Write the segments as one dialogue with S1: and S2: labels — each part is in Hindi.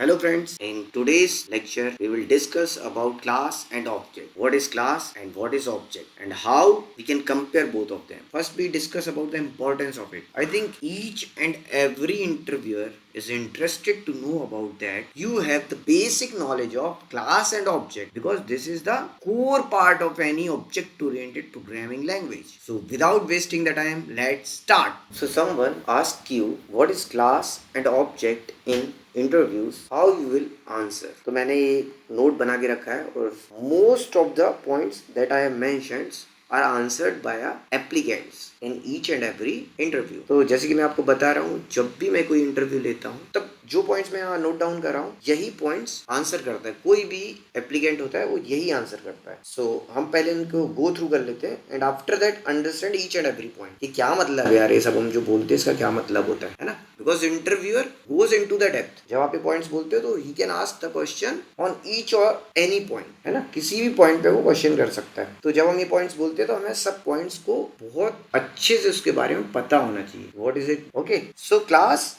S1: Hello friends, in today's lecture we will discuss about class and object. What is class and what is object and how we can compare both of them. First we discuss about the importance of it. I think each and every interviewer is interested to know about that. You have the basic knowledge of class and object because this is the core part of any object oriented programming language. So without wasting the time, let's start. So someone asks you what is class and object in interviews how you will answer. तो मैंने ये नोट बना के रखा है और most of the points that I have mentioned are answered by applicants in each and every interview. तो जैसे कि मैं आपको बता रहा हूँ, जब भी मैं कोई इंटरव्यू लेता हूँ तब जो पॉइंट्स मैं यहाँ नोट डाउन कर रहा हूँ यही पॉइंट्स आंसर करता है। कोई भी एप्लीकेंट होता है वो यही आंसर करता है। सो हम पहले इनको गो थ्रू कर लेते हैं and after that understand each and every point कि क्या मतलब है यार, ये सब हम जो बोलते हैं इसका क्या मतलब होता है ना। Because interviewer goes in to the depth. जब आप ये पॉइंट्स बोलते हो तो he can ask the question on each और एनी पॉइंट, है ना। किसी भी पॉइंट पे वो क्वेश्चन कर सकता है। तो जब हम ये पॉइंट्स बोलते हैं तो हमें सब पॉइंट्स को बहुत अच्छे से उसके बारे में पता होना चाहिए। What is it? Okay, so class,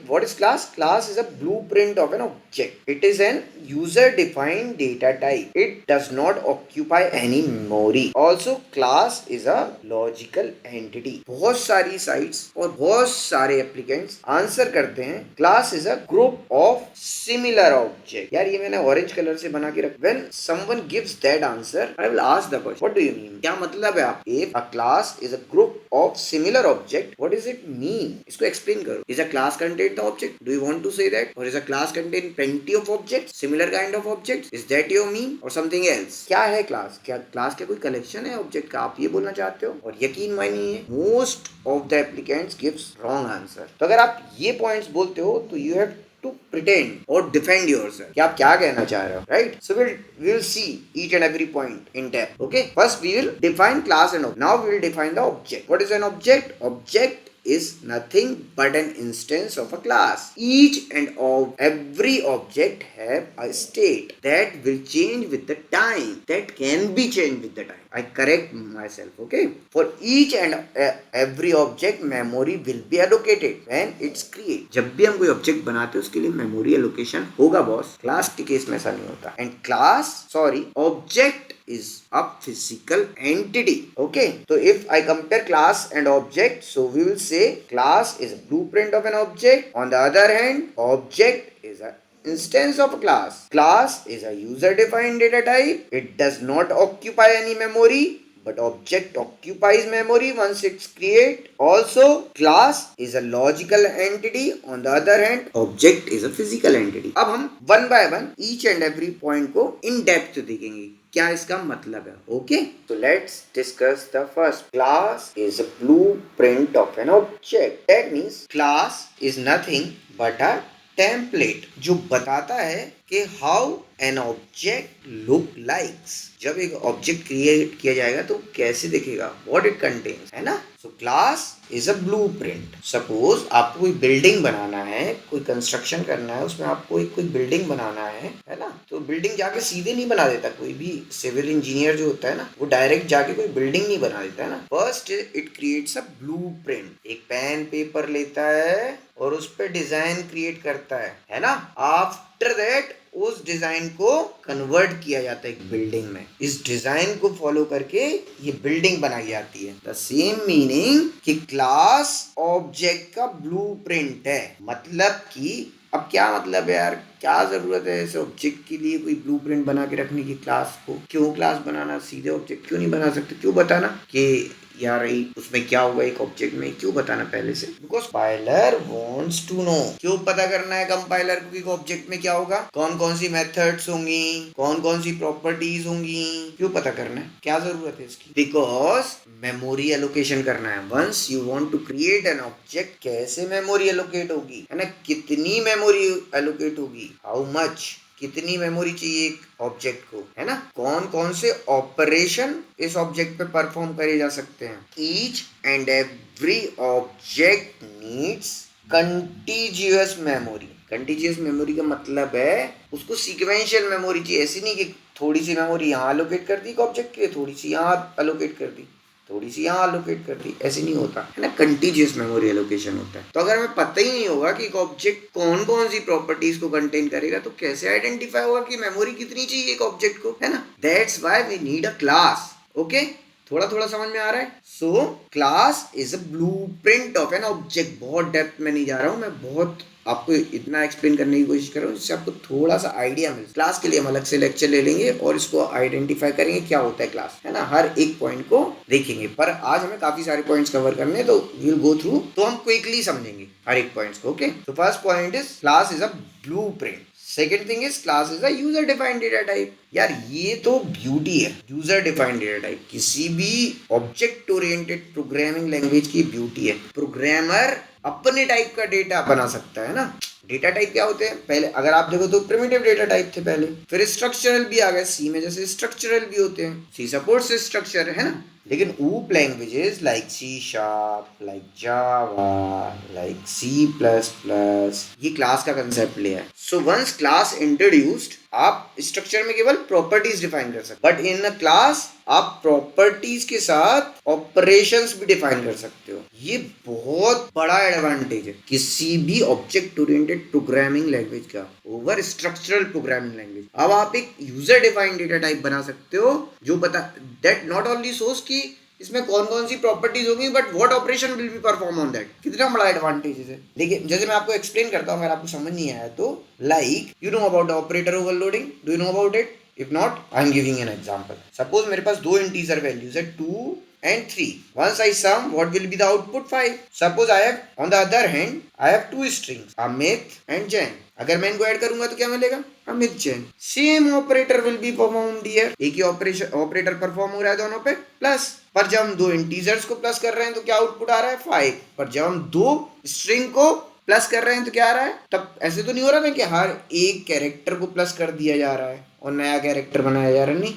S1: what is class? Class is a blueprint of an object. It is an user defined data type. It does not occupy any memory. Also class is a logical entity. बहुत सारी sites और बहुत सारे applicants आंसर करते हैं class is a group of similar object. यार ये मैंने orange color से बना के रखा। When someone gives that answer, I will ask the question, what do you mean? क्या मतलब है आप? If a class is a group of similar object, what does it mean? इसको explain करो। Is a class contain the object? Do you want to say that? Or is a class contain plenty of objects, similar kind of objects? Is that your mean or something else? क्या है class? क्या class का कोई collection है object का? आप ये बोलना चाहते हो? और यकीन मानिए most of the applicants gives wrong answer. तो अगर आप ये points बोलते हो तो you have to pretend or defend yourself कि आप क्या कहना चाह रहे हो, right? So we will see each and every point in depth. Okay, first we will define class and object. Now we will define the object. What is an object? Object is nothing but an instance of a class. Each and every object have a state that will change with the time, that can be changed with the time. I correct myself, okay? For each and every object memory will be allocated when it's created. जब भी हम कोई ऑब्जेक्ट बनाते हैं उसके लिए मेमोरी एलोकेशन होगा बॉस। क्लास के केस में ऐसा नहीं होता। And object is a physical entity. Okay, so if I compare class and object, so we will say class is a blueprint of an object. On the other hand, object is a instance of a class. Class is a user defined data type. It does not occupy any memory, but object occupies memory once it's created. Also class is a logical entity. On the other hand, object is a physical entity. अब हम one by one each and every point को in depth देखेंगे क्या इसका मतलब है। ओके, तो let's discuss the first. Class is a blueprint of an object. That means class is nothing but a template जो बताता है कि how an object look likes. जब एक ऑब्जेक्ट क्रिएट किया जाएगा तो कैसे दिखेगा, व्हाट इट कंटेन्स, है ना। सो class is a blueprint. Suppose आपको कोई बिल्डिंग बनाना है, कोई कंस्ट्रक्शन करना है, उसमें आपको कोई बिल्डिंग बनाना है ना। तो बिल्डिंग जाके सीधे नहीं बना देता कोई भी सिविल इंजीनियर जो होता है ना, वो डायरेक्ट जाके कोई बिल्डिंग नहीं बना देता है ना। First it creates a blueprint. एक पेन पेपर लेता है और उस पर डिजाइन क्रिएट करता है ना। आफ्टर दैट उस डिजाइन को कन्वर्ट किया जाता है एक बिल्डिंग में। इस डिजाइन को फॉलो करके ये बिल्डिंग बनाई जाती है। द सेम मीनिंग कि क्लास ऑब्जेक्ट का ब्लूप्रिंट है। मतलब कि अब क्या मतलब है यार, क्या जरूरत है ऐसे ऑब्जेक्ट के लिए कोई ब्लूप्रिंट बना के रखने की क्लास को? क्यों क्लास बनाना, सीधे ऑब्जेक्ट क्यों नहीं बना सकते? क्यों बताना कि यार उसमें क्या होगा एक ऑब्जेक्ट में, क्यों बताना पहले से? Because compiler wants to know. क्यों पता करना है कंपाइलर को कि ऑब्जेक्ट में क्या होगा, कौन कौन सी मेथड्स होंगी, कौन कौन सी प्रॉपर्टीज होंगी, क्यों पता करना है? क्या जरूरत है इसकी? बिकॉज मेमोरी एलोकेशन करना है। Once you want to create an object, कैसे मेमोरी एलोकेट होगी, है ना। कितनी मेमोरी एलोकेट होगी, हाउ मच, कितनी मेमोरी चाहिए एक ऑब्जेक्ट को, है ना। कौन कौन से ऑपरेशन इस ऑब्जेक्ट पे परफॉर्म करे जा सकते हैं। Each and every object needs contiguous memory. Contiguous memory का मतलब है उसको सीक्वेंशियल मेमोरी चाहिए। ऐसी नहीं कि थोड़ी सी मेमोरी यहाँ अलोकेट कर दी ऑब्जेक्ट के लिए, थोड़ी सी यहाँ अलोकेट कर दी, थोड़ी सी यहाँ एलोकेट कर दी, ऐसे नहीं होता है ना, कंटीजियस मेमोरी एलोकेशन होता है। तो अगर हमें पता ही नहीं होगा कि एक ऑब्जेक्ट कौन कौन सी प्रॉपर्टीज को कंटेन करेगा तो कैसे आइडेंटिफाई होगा कि मेमोरी कितनी चाहिए एक ऑब्जेक्ट को, है ना। That's why we need a class. Okay, थोड़ा थोड़ा समझ में आ रहा है। So class is a blueprint of an object. बहुत डेप्थ में नहीं जा रहा हूँ मैं, बहुत आपको इतना एक्सप्लेन करने की कोशिश कर रहा हूँ जिससे आपको थोड़ा सा आइडिया मिले। क्लास के लिए हम अलग से लेक्चर ले लेंगे और इसको आइडेंटिफाई करेंगे क्या होता है क्लास, है ना, हर एक पॉइंट को देखेंगे। पर आज हमें काफी सारे पॉइंट्स कवर करने हैं तो वी विल गो थ्रू, तो हम क्विकली समझेंगे हर एक पॉइंट्स को। ओके, तो first point is class is a blueprint. Second thing is class is a user defined data type. यार ये तो ब्यूटी है यूजर डिफाइंड डेटा टाइप, किसी भी ऑब्जेक्ट ओरिएंटेड प्रोग्रामिंग लैंग्वेज की ब्यूटी है। प्रोग्रामर अपने टाइप का डेटा बना सकता है ना। डेटा टाइप क्या होते हैं, पहले अगर आप देखो तो प्रिमिटिव डेटा टाइप थे पहले, फिर स्ट्रक्चरल भी आ गए, सी में जैसे स्ट्रक्चरल भी होते हैं, सी सपोर्ट्स स्ट्रक्चर, है ना। लेकिन OOP languages like C sharp, like Java, like C plus plus, ये क्लास का कंसेप्ट लिया है। सो वंस क्लास इंट्रोड्यूस्ड, आप स्ट्रक्चर में केवल प्रॉपर्टीज डिफाइन कर सकते, बट इन अ क्लास आप प्रॉपर्टीज के साथ ऑपरेशंस भी डिफाइन कर सकते हो। ये बहुत बड़ा एडवांटेज है किसी भी ऑब्जेक्ट ओरिएंटेड प्रोग्रामिंग लैंग्वेज का ओवर स्ट्रक्चरल प्रोग्रामिंग लैंग्वेज। अब आप एक यूजर डिफाइंड डेटा टाइप बना सकते हो जो बता दैट नॉट ओनली सोर्स की इसमें कौन कौन सी प्रॉपर्टीज होंगी but what operation will be perform on that. कितना बड़ा एडवांटेज है। देखिए जैसे मैं आपको एक्सप्लेन करता हूँ, अगर आपको समझ नहीं आया तो, like you know about operator overloading, do you know about it? If not, I am giving an example. Suppose मेरे पास दो integer values है 2 and 3. Once I sum, what will be the output? 5. Suppose I have, on the other hand, I have two strings, Amit and Jen. अगर मैं इनको ऐड करूंगा तो क्या मिलेगा? Amit Jain. Same operator will be performed here. एक ही ऑपरेटर परफॉर्म हो रहा है दोनों पे, प्लस। पर जब हम दो इंटीजर्स को प्लस कर रहे हैं तो क्या आउटपुट आ रहा है? 5। पर जब हम दो स्ट्रिंग को प्लस कर रहे हैं तो क्या आ रहा है? तब ऐसे तो नहीं हो रहा ना कि हर एक कैरेक्टर को प्लस कर दिया जा रहा है और नया कैरेक्टर बनाया जा रहा है, नहीं,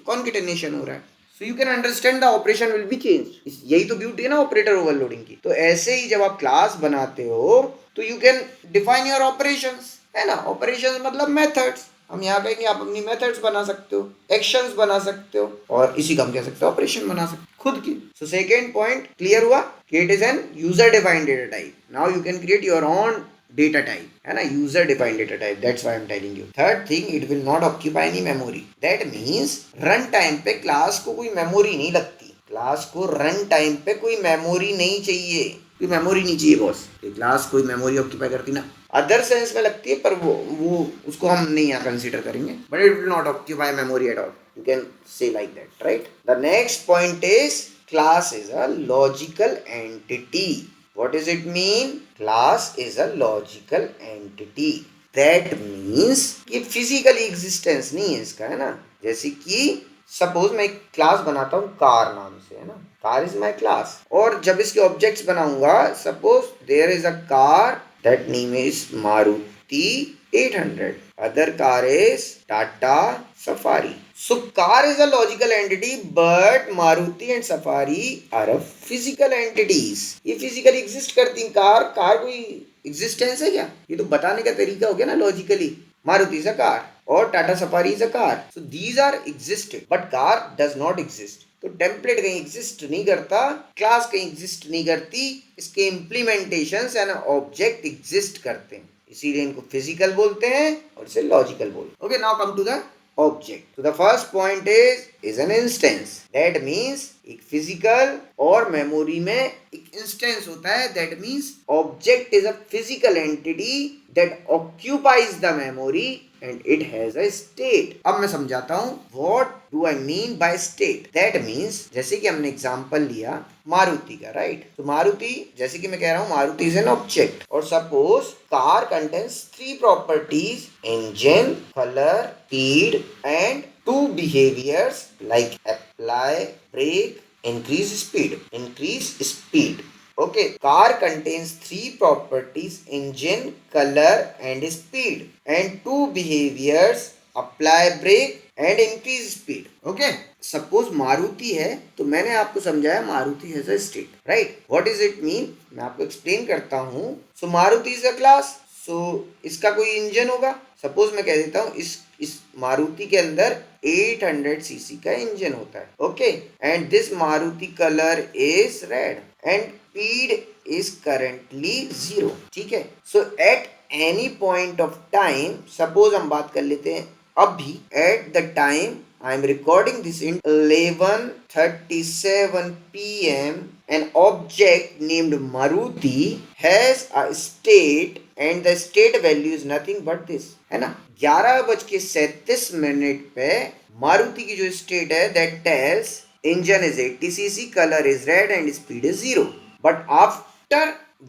S1: कॉन्केटेनेशन हो रहा है। So you can understand the operation will be change. यही तो ब्यूटी है ना ऑपरेटर ओवरलोडिंग की। तो ऐसे ही जब आप क्लास बनाते हो तो you can define your operations, है ना। ऑपरेशंस मतलब मेथड्स। हम यहाँ कहेंगे आप अपनी मेथड्स बना सकते हो, एक्शंस बना सकते हो, और इसी का हम कह सकते हो ऑपरेशन बना सकते हो खुद की। सो सेकेंड पॉइंट क्लियर हुआ कि it is an user defined data type. Now you can create your own data type, है ना, user defined data type. That's why I am telling you. Third thing, it will not occupy any memory. That means run time पे क्लास को कोई मेमोरी नहीं लगती। क्लास को रन टाइम पे कोई मेमोरी नहीं चाहिए, कोई मेमोरी नहीं चाहिए बॉस। ये क्लास कोई मेमोरी ऑक्यूपाई करती ना, अदर सेंस में लगती है, पर वो उसको हम नहीं यहाँ कंसीडर करेंगे, but it will not occupy memory at all. You can say like that, right. The next point is class is a logical entity. What does it mean? Class is a logical entity. That means कि physically existence नहीं है इसका, है ना। जैसे कि सपोज मैं एक क्लास बनाता हूँ कार नाम से, है ना, कार इज माई क्लास। और जब इसके ऑब्जेक्ट्स बनाऊंगा, suppose there is a car that name is Maruti 800, other car is Tata Safari. So car is a logical entity, but Maruti and Safari are a physical entities. ये physically exist करती हैं। कार कोई existence है क्या? ये तो बताने का तरीका हो गया ना logically. Maruti is a car और Tata Safari is a car. So these are existed, but car does not exist. तो टेम्पलेट कहीं एग्जिस्ट नहीं करता, क्लास कहीं एग्जिस्ट नहीं करती, इसके इम्प्लीमेंटेशंस एंड ऑब्जेक्ट एग्जिस्ट करते हैं, इसीलिए इनको फिजिकल बोलते हैं और इसे लॉजिकल बोलते हैं। Okay, now come to the object. So the first point is an instance. That means एक physical और memory में एक instance होता है. That means object is a physical entity that occupies the memory and it has a state. अब मैं समझाता हूँ what do I mean by state. That means जैसे कि हमने example लिया मारुति का, right? तो मारुति, जैसे कि मैं कह रहा हूँ मारुति is an object और suppose car contains 3 properties: engine, color, speed and 2 behaviors like apply, brake, increase speed. Okay, car contains 3 properties: engine, color and speed, and 2 behaviors: apply brake and increase speed. Okay, suppose Maruti है तो मैंने आपको समझाया Maruti has a state, right? What is it mean? मैं आपको एक्सप्लेन करता हूँ। सो मारुति इज अ क्लास, सो इसका कोई इंजन होगा। सपोज मैं कह देता हूँ इस मारुति के अंदर 800 सीसी का इंजन होता है, okay, and this Maruti colour is red and speed is currently 0, ठीक है। So at any point of time, suppose हम बात कर लेते हैं अभी, at the time I am recording this in 11:37 p.m. An object named Maruti has a state and the state value is nothing but this, है ना। 11:37 पे मारुति की जो स्टेट है that tells engine is 80 cc, color is red and speed is 0. But after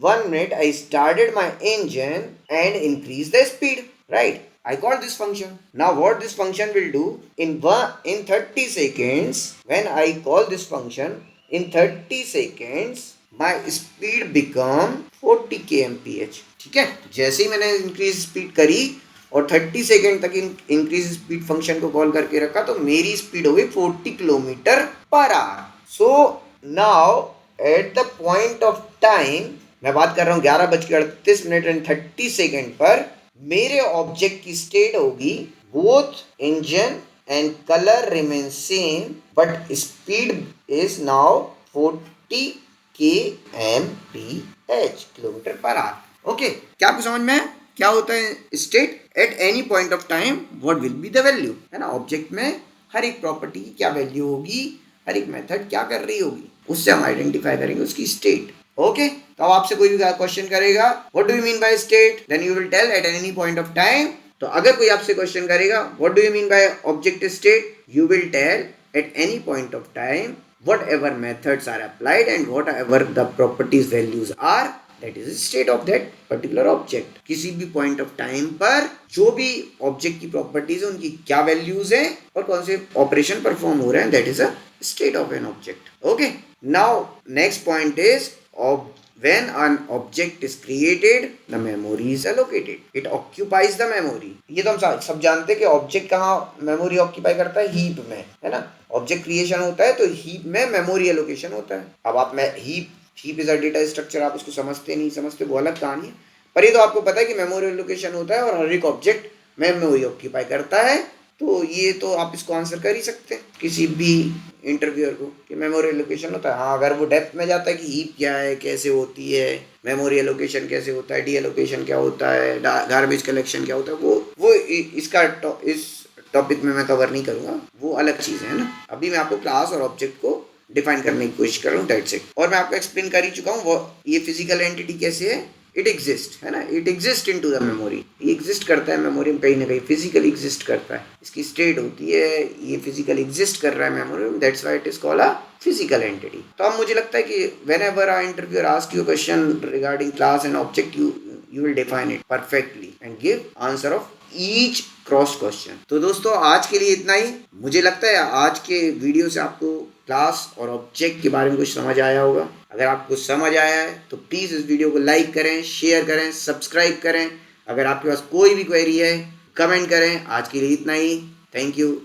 S1: 1 minute I started my engine and increased the speed, right? I call this function. Now what this function will do in 30 seconds, when I call this function in 30 seconds my speed become 40 kmph, ठीक है। जैसे ही मैंने इंक्रीज स्पीड करी और 30 सेकेंड तक इंक्रीज स्पीड फंक्शन को कॉल करके रखा तो मेरी स्पीड हो गई 40 kilometre per hour. So now at the point of time, मैं बात कर रहा हूँ 11:38 एंड 30 सेकेंड पर, मेरे ऑब्जेक्ट की स्टेट होगी both engine and colour remain same but speed is now 40 kmph, kilometre per hour. Okay, क्या आपको समझ में है क्या होता है state? Eight any point of time what will be the value, है ना। ऑब्जेक्ट में हर एक प्रॉपर्टी की क्या वैल्यू होगी, हर एक मेथड क्या कर रही होगी, उससे हम आइडेंटिफाई करेंगे उसकी स्टेट। ओके, तो आपसे कोई भी क्वेश्चन करेगा what do you mean by state, then you will tell at any point of time. तो अगर कोई आपसे क्वेश्चन करेगा what do you mean by object state, you will tell at any point of time whatever methods are applied and whatever the properties values are, that is the state of that particular object. किसी भी point of time पर जो भी object की properties है उनकी क्या values हैं और कौन से operation perform हो रहे हैं, that is a state of an object. Okay, now next point is when an object is created the memory is allocated, it occupies the memory. ये तो हम सब जानते हैं कि ऑब्जेक्ट कहाँ मेमोरी ऑक्यूपाई करता है, हीप में, है ना। ऑब्जेक्ट क्रिएशन होता है तो हीप में मेमोरी एलोकेशन होता है। अब आप में heap is a data structure, आप उसको समझते नहीं समझते वो अलग कहानी है, पर ये तो आपको पता है कि मेमोरी एलोकेशन होता है और हर एक ऑब्जेक्ट मेमोरी ऑक्यूपाई करता है। तो ये तो आप इसको आंसर कर ही सकते हैं किसी भी इंटरव्यूअर को कि मेमोरी एलोकेशन होता है। हाँ, अगर वो डेप्थ में जाता है कि हीप क्या है, कैसे होती है, मेमोरी एलोकेशन कैसे होता है, डी एलोकेशन क्या होता है, गार्बेज कलेक्शन क्या होता है, वो इसका इस टॉपिक में मैं कवर नहीं करूंगा, वो अलग चीज़ है ना। अभी मैं आपको क्लास और ऑब्जेक्ट को डिफाइन करने की कोशिश कर रहा हूँ, दैट्स इट। और मैं आपको एक्सप्लेन कर ही चुका हूँ ये फिजिकल एंटिटी कैसे है, इट एग्जिस्ट, है ना, it exist in to the memory, ये एग्जिस्ट करता है मेमोरी में, कहीं ना कहीं फिजिकल एग्जिस्ट करता है, इसकी स्टेट होती है, ये फिजिकल एग्जिस्ट कर रहा है मेमोरी में, that's why it is called a physical entity. तो अब मुझे लगता है कि whenever a interviewer ask you question regarding class and object, you will define it perfectly and give answer of each cross question. तो दोस्तों आज के लिए इतना ही। मुझे लगता है आज के वीडियो से आपको क्लास और ऑब्जेक्ट के बारे में कुछ समझ आया होगा। अगर आपको समझ आया है तो प्लीज़ इस वीडियो को लाइक करें, शेयर करें, सब्सक्राइब करें। अगर आपके पास कोई भी क्वेरी है कमेंट करें। आज के लिए इतना ही। Thank you.